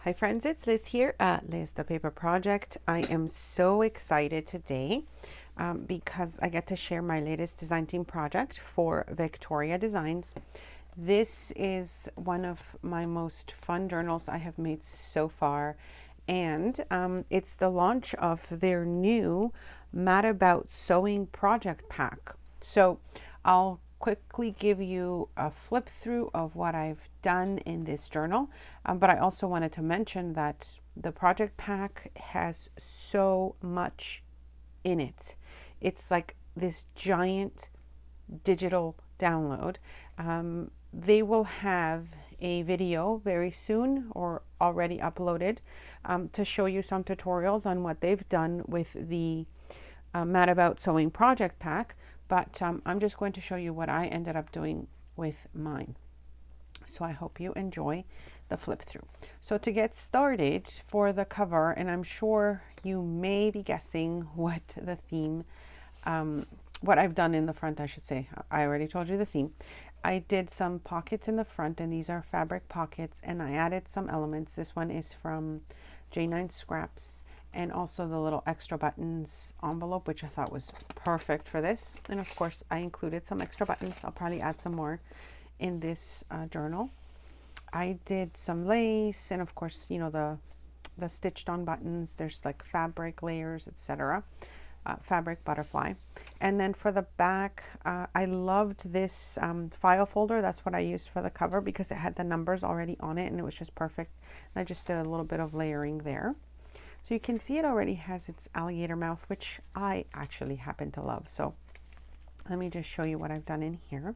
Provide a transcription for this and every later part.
Hi friends, it's Liz here at Liz the Paper Project. I am so excited today because I get to share my latest design team project for VectoriaDesigns. This is one of my most fun journals I have made so far, and it's the launch of their new Mad About Sewing project pack. So I'll quickly give you a flip through of what I've done in this journal, but I also wanted to mention that the project pack has so much in it. It's like this giant digital download. They will have a video very soon or already uploaded to show you some tutorials on what they've done with the Mad About Sewing project pack, but I'm just going to show you what I ended up doing with mine. So I hope you enjoy the flip through. So to get started for the cover, and I'm sure you may be guessing what the theme, what I've done in the front, I should say. I already told you the theme. I did some pockets in the front, and these are fabric pockets, and I added some elements. This one is from J9 Scraps, and also the little extra buttons envelope, which I thought was perfect for this. And of course I included some extra buttons. I'll probably add some more in this journal. I did some lace, and of course, you know, the stitched on buttons. There's like fabric layers, etc. Fabric butterfly. And then for the back, I loved this file folder. That's what I used for the cover because it had the numbers already on it, and it was just perfect. And I just did a little bit of layering there. So you can see it already has its alligator mouth, which I actually happen to love. So let me just show you what I've done in here.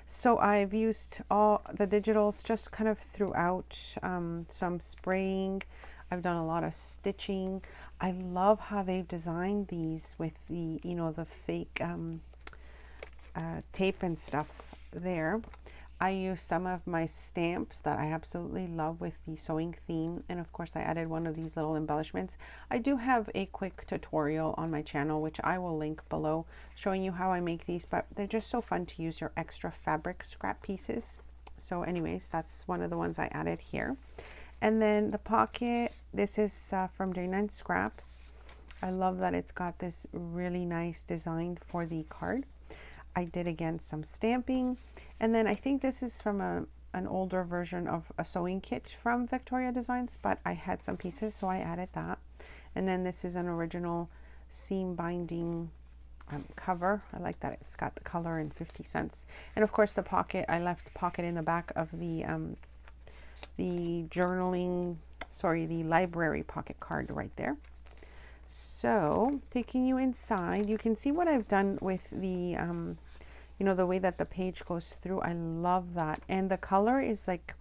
So I've used all the digitals just kind of throughout, some spraying. I've done a lot of stitching. I love how they've designed these with the, you know, the fake tape and stuff there. I used some of my stamps that I absolutely love with the sewing theme, and of course I added one of these little embellishments. I do have a quick tutorial on my channel, which I will link below, showing you how I make these, but they're just so fun to use your extra fabric scrap pieces. So anyways, that's one of the ones I added here. And then the pocket, this is from J9 Scraps. I love that it's got this really nice design for the card. I did again some stamping, and then I think this is from an older version of a sewing kit from VectoriaDesigns, but I had some pieces, so I added that. And then this is an original seam binding cover. I like that it's got the color and 50 cents. And of course the pocket, I left the pocket in the back of the journaling, sorry, the library pocket card right there. So taking you inside, you can see what I've done with the, you know, the way that the page goes through. I love that. And the color is like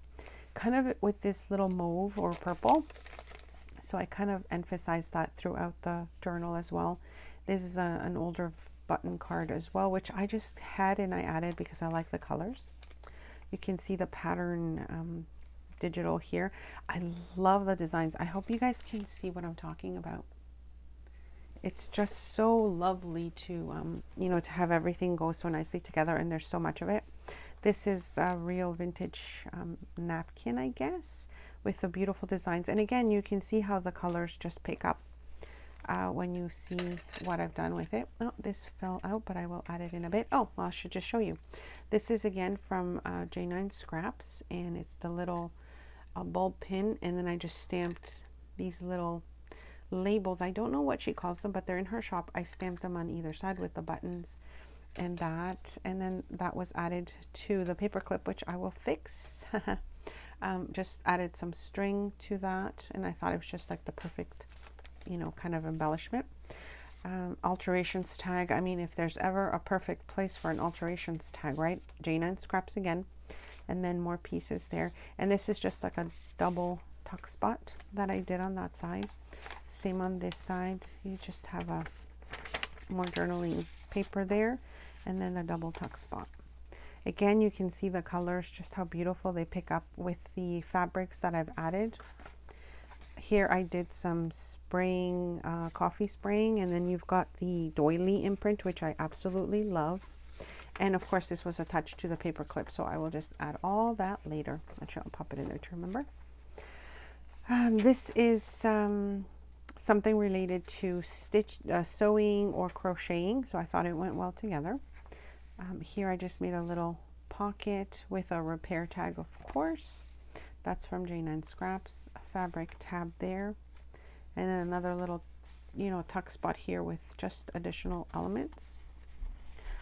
kind of with this little mauve or purple. So I kind of emphasized that throughout the journal as well. This is an older button card as well, which I just had and I added because I like the colors. You can see the pattern digital here. I love the designs. I hope you guys can see what I'm talking about. It's just so lovely to, you know, to have everything go so nicely together, and there's so much of it. This is a real vintage napkin, I guess, with the beautiful designs. And again, you can see how the colors just pick up when you see what I've done with it. Oh, this fell out, but I will add it in a bit. Oh, well, I should just show you. This is again from J9 Scraps, and it's the little bulb pin, and then I just stamped these little labels. I don't know what she calls them, but they're in her shop. I stamped them on either side with the buttons and that, and then that was added to the paper clip, which I will fix. Just added some string to that, and I thought it was just like the perfect, you know, kind of embellishment. Alterations tag, I mean, if there's ever a perfect place for an alterations tag, right? J9 Scraps again, and then more pieces there. And this is just like a double tuck spot that I did on that side. Same on this side. You just have a more journaling paper there, and then the double tuck spot. Again, you can see the colors, just how beautiful they pick up with the fabrics that I've added. Here I did some spraying, coffee spraying, and then you've got the doily imprint, which I absolutely love. And of course this was attached to the paper clip, so I will just add all that later. Actually, I'll pop it in there to remember. This is something related to sewing or crocheting, so I thought it went well together. Here I just made a little pocket with a repair tag, of course. That's from J9 Scraps. A fabric tab there, and then another little, tuck spot here with just additional elements.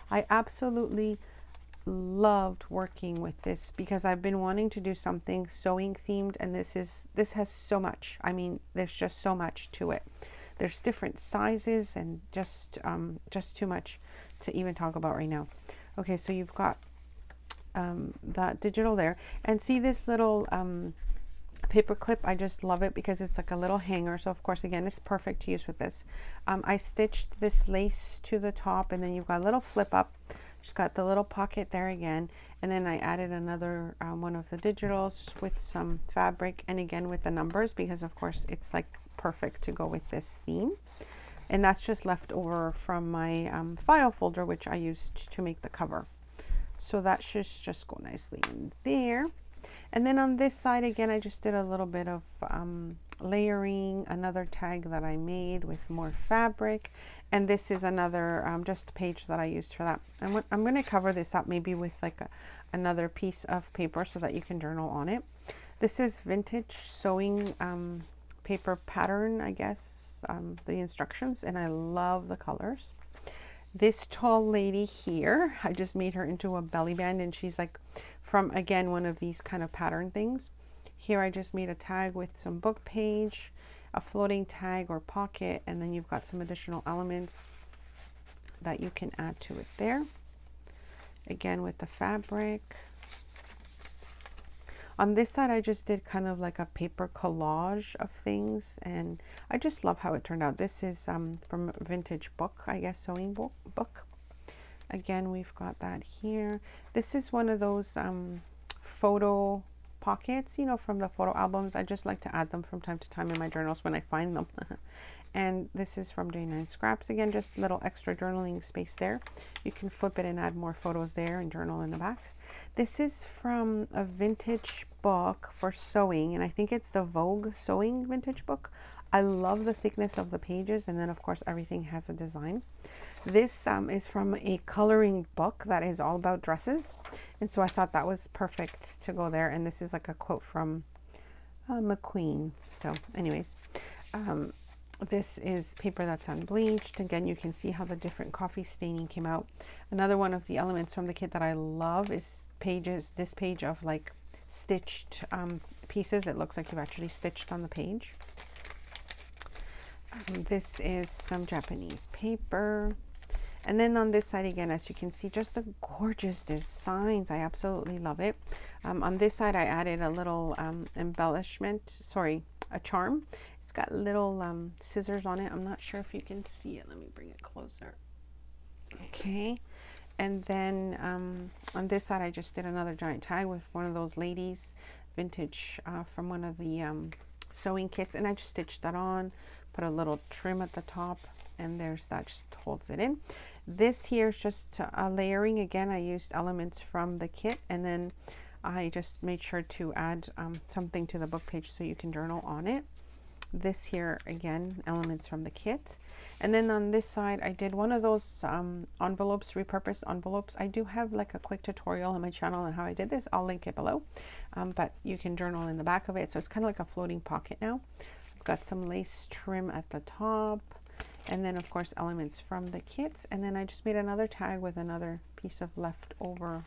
I absolutely loved working with this because I've been wanting to do something sewing themed, and this has so much. I mean, there's just so much to it. There's different sizes and just too much to even talk about right now. Okay, so you've got that digital there, and see this little paper clip. I just love it because it's like a little hanger, so of course again it's perfect to use with this. I stitched this lace to the top, and then you've got a little flip up. Just got the little pocket there again, and then I added another one of the digitals with some fabric, and again with the numbers, because of course it's like perfect to go with this theme. And that's just left over from my file folder, which I used to make the cover. So that should just go nicely in there. And then on this side again, I just did a little bit of layering, another tag that I made with more fabric, and this is another just page that I used for that. And I'm going to cover this up maybe with like another piece of paper so that you can journal on it. This is vintage sewing paper pattern, I guess, the instructions, and I love the colors. This tall lady here, I just made her into a belly band, and she's like from, again, one of these kind of pattern things. Here I just made a tag with some book page, a floating tag or pocket, and then you've got some additional elements that you can add to it there. Again with the fabric. On this side, I just did kind of like a paper collage of things, and I just love how it turned out. This is from a vintage book, I guess, sewing book. Again, we've got that here. This is one of those photo pockets, from the photo albums. I just like to add them from time to time in my journals when I find them. And this is from J9 Scraps. Again, just little extra journaling space there. You can flip it and add more photos there and journal in the back. This is from a vintage book for sewing, and I think it's the Vogue sewing vintage book. I love the thickness of the pages, and then of course everything has a design. This is from a coloring book that is all about dresses, and so I thought that was perfect to go there. And this is like a quote from McQueen. So anyways, this is paper that's unbleached. Again, you can see how the different coffee staining came out. Another one of the elements from the kit that I love is this page of like stitched pieces. It looks like you've actually stitched on the page. This is some Japanese paper. And then on this side again, as you can see, just the gorgeous designs. I absolutely love it. On this side, I added a little embellishment, a charm. It's got little scissors on it. I'm not sure if you can see it. Let me bring it closer. Okay. And then on this side, I just did another giant tag with one of those ladies, vintage from one of the sewing kits. And I just stitched that on, put a little trim at the top, and there's that, just holds it in. This here is just a layering. Again, I used elements from the kit, and then I just made sure to add something to the book page so you can journal on it. This here, again, elements from the kit. And then on this side, I did one of those envelopes, repurposed envelopes. I do have like a quick tutorial on my channel on how I did this. I'll link it below, but you can journal in the back of it. So it's kind of like a floating pocket now. I've got some lace trim at the top, and then of course elements from the kits. And then I just made another tag with another piece of leftover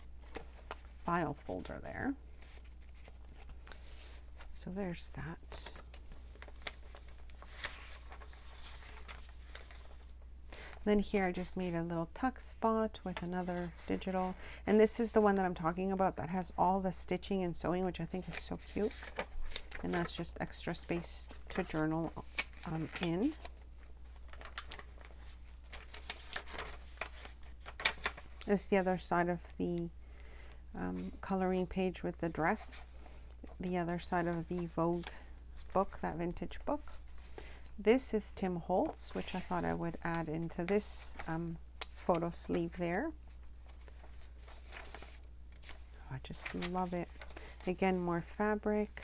file folder there. So there's that. Then here I just made a little tuck spot with another digital, and this is the one that I'm talking about that has all the stitching and sewing, which I think is so cute. And that's just extra space to journal in. This is the other side of the coloring page with the dress. The other side of the Vogue book, that vintage book. This is Tim Holtz, which I thought I would add into this photo sleeve there. Oh, I just love it. Again, more fabric.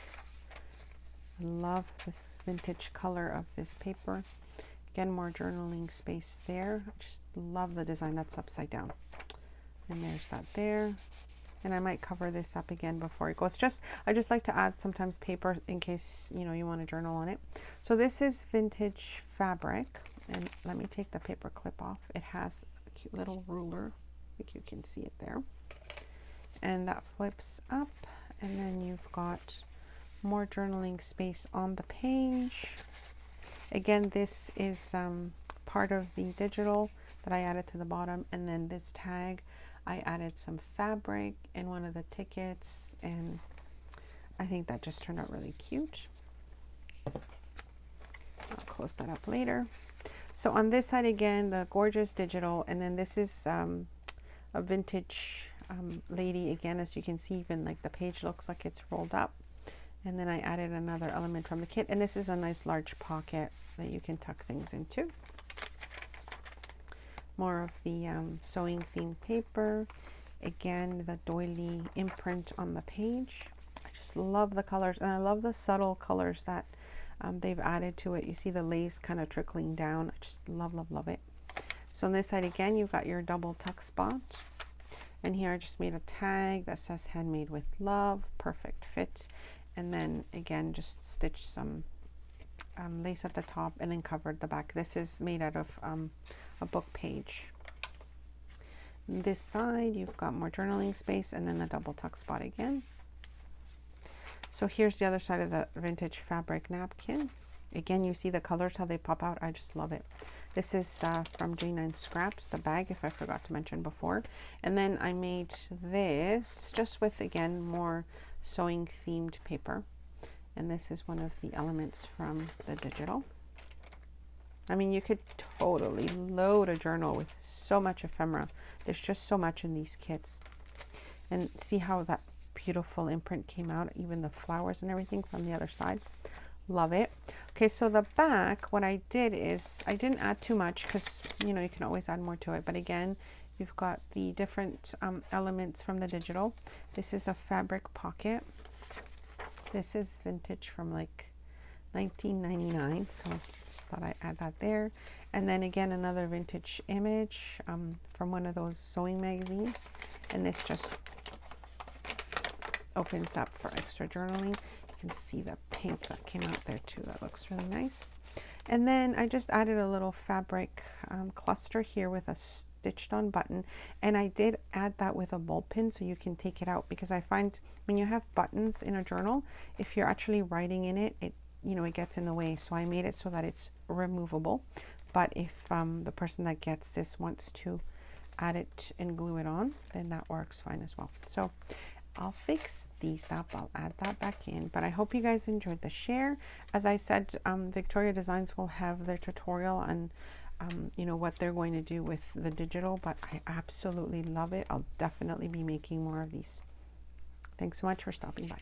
I love this vintage color of this paper. Again, more journaling space there. I just love the design. That's upside down. And there's that there. And I might cover this up again before it goes. I just like to add sometimes paper in case, you know, you want to journal on it. So this is vintage fabric. And let me take the paper clip off. It has a cute little ruler. I think you can see it there. And that flips up. And then you've got more journaling space on the page. Again, this is part of the digital that I added to the bottom. And then this tag, I added some fabric in one of the tickets, and I think that just turned out really cute. I'll close that up later. So on this side again, the gorgeous digital, and then this is a vintage lady again. As you can see, even like the page looks like it's rolled up. And then I added another element from the kit, and this is a nice large pocket that you can tuck things into. More of the sewing themed paper. Again, the doily imprint on the page. I just love the colors, and I love the subtle colors that they've added to it. You see the lace kind of trickling down. I just love, love, love it. So on this side again, you've got your double tuck spot. And here I just made a tag that says handmade with love, perfect fit. And then again, just stitch some lace at the top and then covered the back. This is made out of a book page. This side, you've got more journaling space and then the double tuck spot again. So here's the other side of the vintage fabric napkin. Again, you see the colors, how they pop out. I just love it. This is from J9 Scraps, the bag, if I forgot to mention before. And then I made this just with, again, more sewing themed paper. And this is one of the elements from the digital. I mean, you could totally load a journal with so much ephemera. There's just so much in these kits. And see how that beautiful imprint came out, even the flowers and everything from the other side. Love it. Okay, so the back, what I did is I didn't add too much because, you know, you can always add more to it. But again, you've got the different elements from the digital. This is a fabric pocket. This is vintage from like 1999, so just thought I'd add that there. And then again, another vintage image from one of those sewing magazines. And this just opens up for extra journaling. You can see the pink that came out there too. That looks really nice. And then I just added a little fabric cluster here with a stitched on button. And I did add that with a ball pin so you can take it out, because I find when you have buttons in a journal, if you're actually writing in it, it gets in the way. So I made it so that it's removable. But if the person that gets this wants to add it and glue it on, then that works fine as well. So I'll fix these up. I'll add that back in. But I hope you guys enjoyed the share. As I said, Victoria Designs will have their tutorial on what they're going to do with the digital, but I absolutely love it. I'll definitely be making more of these. Thanks so much for stopping by.